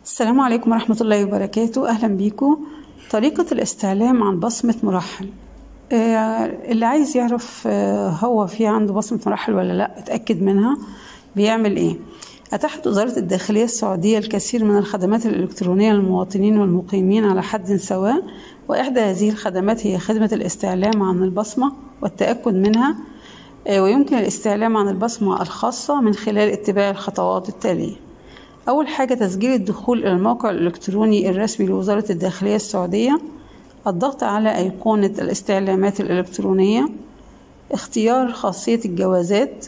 السلام عليكم ورحمة الله وبركاته. أهلا بيكم. طريقة الاستعلام عن بصمة مرحل. اللي عايز يعرف هو في عنده بصمة مرحل ولا لا، اتأكد منها. بيعمل ايه؟ أتاحت وزارة الداخلية السعودية الكثير من الخدمات الإلكترونية للمواطنين والمقيمين على حد سواء، وإحدى هذه الخدمات هي خدمة الاستعلام عن البصمة والتأكد منها. ويمكن الاستعلام عن البصمة الخاصة من خلال اتباع الخطوات التالية. أول حاجة تسجيل الدخول إلى الموقع الإلكتروني الرسمي لوزارة الداخلية السعودية، الضغط على أيقونة الاستعلامات الإلكترونية، اختيار خاصية الجوازات،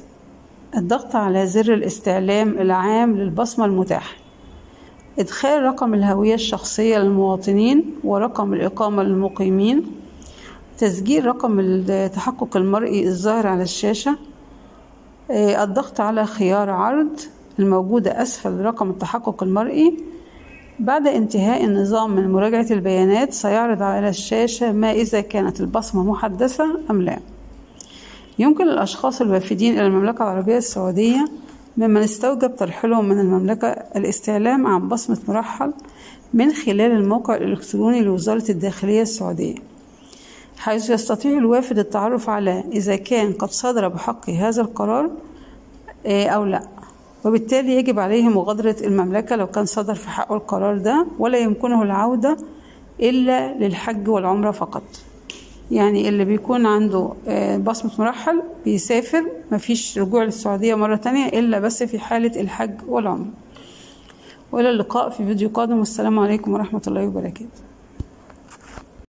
الضغط على زر الاستعلام العام للبصمة المتاحة، إدخال رقم الهوية الشخصية للمواطنين ورقم الإقامة للمقيمين، تسجيل رقم التحقق المرئي الظاهر على الشاشة، الضغط على خيار عرض الموجودة أسفل رقم التحقق المرئي. بعد انتهاء النظام من مراجعة البيانات سيعرض على الشاشة ما إذا كانت البصمة محدثة أم لا. يمكن للأشخاص الوافدين إلى المملكة العربية السعودية ممن استوجب ترحيلهم من المملكة الاستعلام عن بصمة مرحل من خلال الموقع الإلكتروني لوزارة الداخلية السعودية، حيث يستطيع الوافد التعرف على إذا كان قد صدر بحقه هذا القرار أو لا، وبالتالي يجب عليه مغادرة المملكة لو كان صدر في حقه القرار ده، ولا يمكنه العودة إلا للحج والعمرة فقط. يعني اللي بيكون عنده بصمة مرحل بيسافر، مفيش رجوع للسعودية مرة تانية إلا بس في حالة الحج والعمرة. وإلى اللقاء في فيديو قادم، والسلام عليكم ورحمة الله وبركاته.